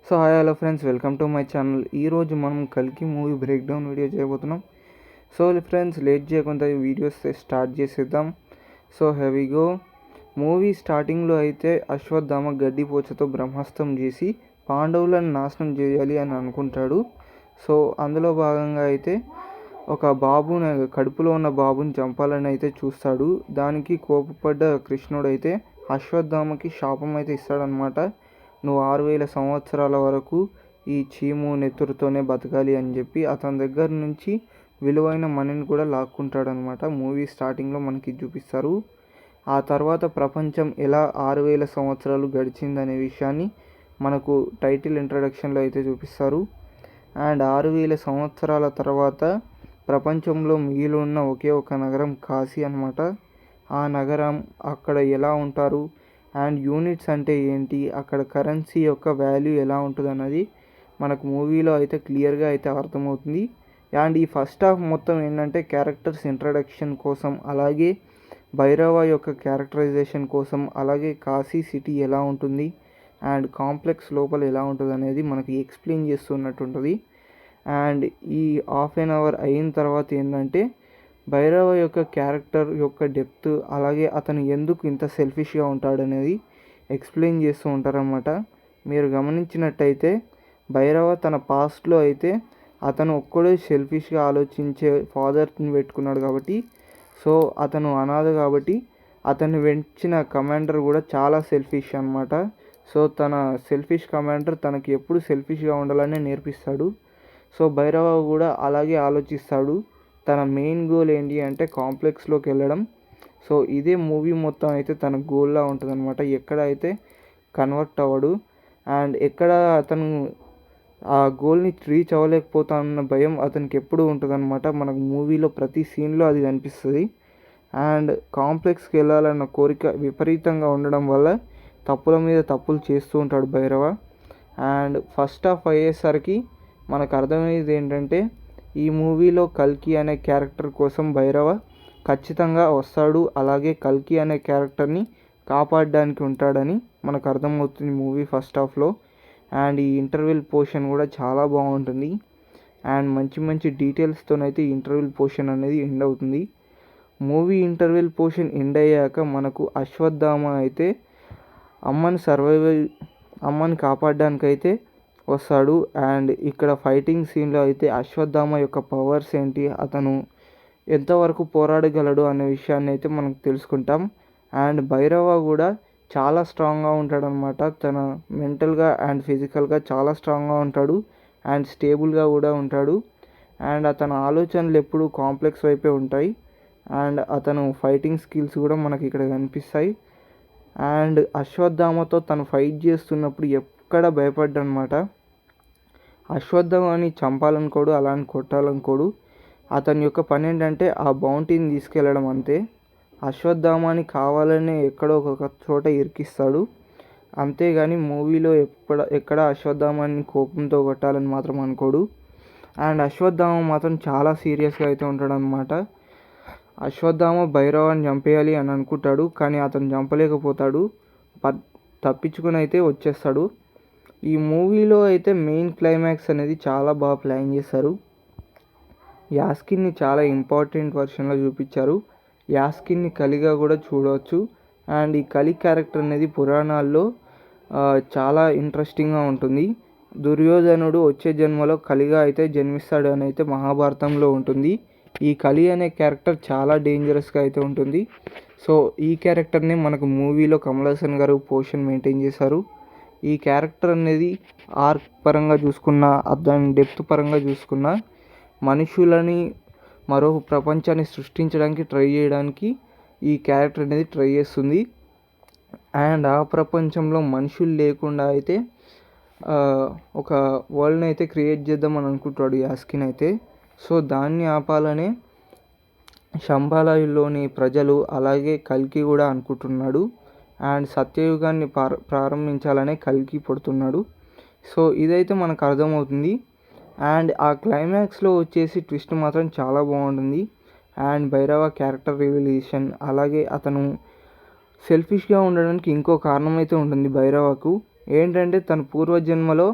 So hi hello friends, welcome to my channel. ఈరోజు మనం కల్కి మూవీ బ్రేక్ డౌన్ వీడియో చేయబోతున్నాం. సో ఫ్రెండ్స్, లేట్ చేయకుండా వీడియోస్ స్టార్ట్ చేసేద్దాం. So heavy go. మూవీ స్టార్టింగ్లో అయితే అశ్వత్థామ గడ్డిపోచతో బ్రహ్మాస్త్రం చేసి పాండవులను నాశనం చేయాలి అని అనుకుంటాడు. సో అందులో భాగంగా అయితే ఒక బాబుని, కడుపులో ఉన్న బాబుని చంపాలని అయితే చూస్తాడు. దానికి కోపపడ్డ కృష్ణుడు అయితే అశ్వత్థామకి శాపం అయితే ఇస్తాడనమాట. నువ్వు 6000 సంవత్సరాల వరకు ఈ చీము నెత్తురుతోనే బతకాలి అని చెప్పి అతని దగ్గర నుంచి విలువైన మనీని కూడా లాక్కుంటాడనమాట. మూవీ స్టార్టింగ్లో మనకి చూపిస్తారు. ఆ తర్వాత ప్రపంచం ఎలా 6000 సంవత్సరాలు గడిచిందనే విషయాన్ని మనకు టైటిల్ ఇంట్రడక్షన్లో అయితే చూపిస్తారు. అండ్ 6000 సంవత్సరాల తర్వాత ప్రపంచంలో మిగిలి ఉన్న ఒకే ఒక నగరం కాశీ అనమాట. ఆ నగరం, అక్కడ ఎలా ఉంటారు అండ్ యూనిట్స్ అంటే ఏంటి, అక్కడ కరెన్సీ యొక్క వాల్యూ ఎలా ఉంటుంది అన్నది మనకు మూవీలో అయితే క్లియర్గా అయితే అర్థమవుతుంది. అండ్ ఈ ఫస్ట్ హాఫ్ మొత్తం ఏంటంటే క్యారెక్టర్స్ ఇంట్రడక్షన్ కోసం, అలాగే భైరవ యొక్క క్యారెక్టరైజేషన్ కోసం, అలాగే కాశీ సిటీ ఎలా ఉంటుంది అండ్ కాంప్లెక్స్ లోపల ఎలా ఉంటుంది అనేది మనకి ఎక్స్ప్లెయిన్ చేస్తున్నట్టు ఉంటుంది. అండ్ ఈ హాఫ్ అన్ అవర్ అయిన తర్వాత ఏంటంటే భైరవ యొక్క క్యారెక్టర్ యొక్క డెప్త్, అలాగే అతను ఎందుకు ఇంత సెల్ఫిష్గా ఉంటాడనేది ఎక్స్ప్లెయిన్ చేస్తూ ఉంటారన్నమాట. మీరు గమనించినట్టయితే భైరవ తన పాస్ట్లో అయితే అతను ఒక్కడే సెల్ఫిష్గా ఆలోచించే ఫాదర్ని పెట్టుకున్నాడు కాబట్టి, సో అతను అనాథ కాబట్టి అతన్ని పెంచిన కమాండర్ కూడా చాలా సెల్ఫిష్ అనమాట. సో తన సెల్ఫిష్ కమాండర్ తనకి ఎప్పుడు సెల్ఫిష్గా ఉండాలని నేర్పిస్తాడు. సో భైరవ కూడా అలాగే ఆలోచిస్తాడు. తన మెయిన్ గోల్ ఏంటి అంటే కాంప్లెక్స్లోకి వెళ్ళడం. సో ఇదే మూవీ మొత్తం అయితే తన గోల్లా ఉంటుంది అనమాట. ఎక్కడ అయితే కన్వర్ట్ అవ్వడు అండ్ ఎక్కడ అతను ఆ గోల్ని రీచ్ అవ్వలేకపోతానన్న భయం అతనికి ఎప్పుడు ఉంటుంది అనమాట. మనకు మూవీలో ప్రతి సీన్లో అది కనిపిస్తుంది. అండ్ కాంప్లెక్స్కి వెళ్ళాలన్న కోరిక విపరీతంగా ఉండడం వల్ల తప్పుల మీద తప్పులు చేస్తూ ఉంటాడు భైరవ. అండ్ ఫస్ట్ హాఫ్ అయ్యేసరికి మనకు అర్థమయ్యేది ఏంటంటే ఈ మూవీలో కల్కి అనే క్యారెక్టర్ కోసం భైరవ ఖచ్చితంగా వస్తాడు, అలాగే కల్కి అనే క్యారెక్టర్ని కాపాడడానికి ఉంటాడని మనకు అర్థమవుతుంది మూవీ ఫస్ట్ హాఫ్లో. అండ్ ఈ ఇంటర్వెల్ పోర్షన్ కూడా చాలా బాగుంటుంది అండ్ మంచి మంచి డీటెయిల్స్తోనైతే ఈ ఇంటర్వెల్ పోర్షన్ అనేది ఎండ్ అవుతుంది. మూవీ ఇంటర్వెల్ పోర్షన్ ఎండ్ అయ్యాక మనకు అశ్వత్థామ అయితే అమ్మని కాపాడడానికైతే వస్తాడు. అండ్ ఇక్కడ ఫైటింగ్ సీన్లో అయితే అశ్వత్థామ యొక్క పవర్స్ ఏంటి, అతను ఎంతవరకు పోరాడగలడు అనే విషయాన్ని అయితే మనం తెలుసుకుంటాం. అండ్ భైరవ కూడా చాలా స్ట్రాంగ్గా ఉంటాడనమాట. తన మెంటల్గా అండ్ ఫిజికల్గా చాలా స్ట్రాంగ్గా ఉంటాడు అండ్ స్టేబుల్గా కూడా ఉంటాడు. అండ్ అతని ఆలోచనలు ఎప్పుడు కాంప్లెక్స్ వైపే ఉంటాయి. అండ్ అతను ఫైటింగ్ స్కిల్స్ కూడా మనకి ఇక్కడ కనిపిస్తాయి. అండ్ అశ్వత్థామతో తను ఫైట్ చేస్తున్నప్పుడు ఎక్కడ భయపడ్డనమాట. అశ్వత్థామని చంపాలనుకోడు, అలా అని కొట్టాలనుకోడు. అతని యొక్క పని ఏంటంటే ఆ బౌంటీని తీసుకెళ్ళడం అంతే. అశ్వత్థామని కావాలనే ఎక్కడో ఒక చోట ఇరికిస్తాడు, అంతేగాని మూవీలో ఎక్కడ అశ్వత్థామని కోపంతో కొట్టాలని మాత్రం అనుకోడు. అండ్ అశ్వత్థామ మాత్రం చాలా సీరియస్గా అయితే ఉంటాడనమాట. అశ్వత్థామ భైరవాన్ని చంపేయాలి అని అనుకుంటాడు, కానీ అతను చంపలేకపోతాడు. తప్పించుకుని అయితే వచ్చేస్తాడు. ఈ మూవీలో అయితే మెయిన్ క్లైమాక్స్ అనేది చాలా బాగా ప్లాన్ చేశారు. యాస్కిన్ని చాలా ఇంపార్టెంట్ వర్షన్లో చూపించారు. యాస్కిన్ని కలిగా కూడా చూడవచ్చు. అండ్ ఈ కలి క్యారెక్టర్ అనేది పురాణాల్లో చాలా ఇంట్రెస్టింగ్గా ఉంటుంది. దుర్యోధనుడు వచ్చే జన్మలో కలిగా అయితే జన్మిస్తాడు అని అయితే మహాభారతంలో ఉంటుంది. ఈ కలి అనే క్యారెక్టర్ చాలా డేంజరస్గా అయితే ఉంటుంది. సో ఈ క్యారెక్టర్ని మనకు మూవీలో కమల్ హాసన్ గారు పోర్షన్ మెయింటైన్ చేశారు. ఈ క్యారెక్టర్ అనేది ఆర్క్ పరంగా చూసుకున్న, దాని డెప్త్ పరంగా చూసుకున్న, మనుషులని మరో ప్రపంచాన్ని సృష్టించడానికి ట్రై చేయడానికి ఈ క్యారెక్టర్ అనేది ట్రై చేస్తుంది. అండ్ ఆ ప్రపంచంలో మనుషులు లేకుండా అయితే ఒక వరల్డ్ని అయితే క్రియేట్ చేద్దామని అనుకుంటాడు యాస్కిన్ అయితే. సో దాన్ని ఆపాలనే శంబాలలోని ప్రజలు, అలాగే కల్కి కూడా అనుకుంటున్నాడు. అండ్ సత్యయుగాన్ని ప్రారంభించాలనే కల్కి పడుతున్నాడు. సో ఇదైతే మనకు అర్థమవుతుంది. అండ్ ఆ క్లైమాక్స్లో వచ్చేసి ట్విస్ట్ మాత్రం చాలా బాగుంటుంది. అండ్ భైరవ క్యారెక్టర్ రివల్యూషన్, అలాగే అతను సెల్ఫిష్గా ఉండడానికి ఇంకో కారణం అయితే ఉంటుంది భైరవకు. ఏంటంటే తన పూర్వజన్మలో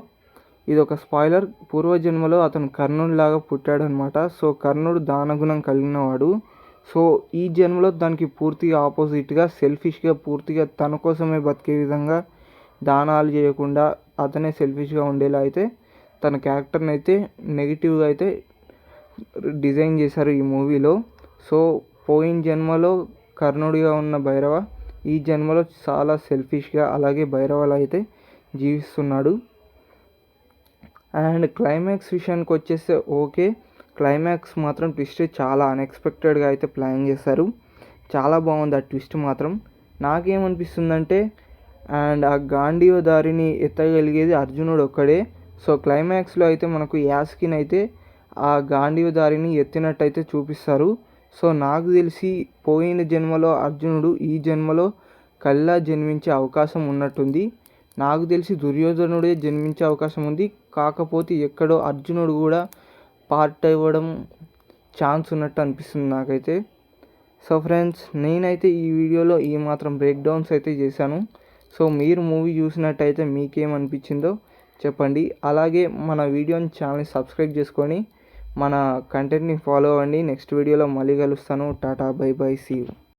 ఇది ఒక స్పాయిలర్. పూర్వజన్మలో అతను కర్ణుడిలాగా పుట్టాడనమాట. సో కర్ణుడు దానగుణం కలిగినవాడు. సో ఈ జన్మలో దానికి పూర్తిగా ఆపోజిట్గా సెల్ఫిష్గా పూర్తిగా తన కోసమే బతికే విధంగా దానాలు చేయకుండా అతనే సెల్ఫిష్గా ఉండేలా అయితే తన క్యారెక్టర్ని అయితే నెగిటివ్గా అయితే డిజైన్ చేశారు ఈ మూవీలో. సో పోయిన జన్మలో కర్ణుడిగా ఉన్న భైరవ ఈ జన్మలో చాలా సెల్ఫిష్గా అలాగే భైరవలా అయితే జీవిస్తున్నాడు. అండ్ క్లైమాక్స్ విషయానికి వచ్చేస్తే ఓకే, క్లైమాక్స్ మాత్రం ట్విస్ట్ చాలా అన్ఎక్స్పెక్టెడ్గా అయితే ప్లాన్ చేశారు. చాలా బాగుంది ఆ ట్విస్ట్ మాత్రం. నాకేమనిపిస్తుందంటే అండ్ ఆ గాంధీవ దారిని ఎత్తగలిగేది అర్జునుడు ఒక్కడే. సో క్లైమాక్స్లో అయితే మనకు యాస్కిన్ అయితే ఆ గాంధీవ దారిని ఎత్తినట్టయితే చూపిస్తారు. సో నాకు తెలిసి పోయిన జన్మలో అర్జునుడు ఈ జన్మలో కల్లా జన్మించే అవకాశం ఉన్నట్టుంది. నాకు తెలిసి దుర్యోధనుడే జన్మించే అవకాశం ఉంది. కాకపోతే ఎక్కడో అర్జునుడు కూడా పార్ట్ అవ్వడం ఛాన్స్ ఉన్నట్టు అనిపిస్తుంది నాకైతే. సో ఫ్రెండ్స్, నేనైతే ఈ వీడియోలో ఈ మాత్రం బ్రేక్ డౌన్స్ అయితే చేశాను. సో మీరు మూవీ చూసినట్టయితే మీకేమనిపించిందో చెప్పండి. అలాగే మన వీడియోని ఛానల్ని సబ్స్క్రైబ్ చేసుకొని మన కంటెంట్ని ఫాలో అవ్వండి. నెక్స్ట్ వీడియోలో మళ్ళీ కలుస్తాను. Tata, bye bye, see you.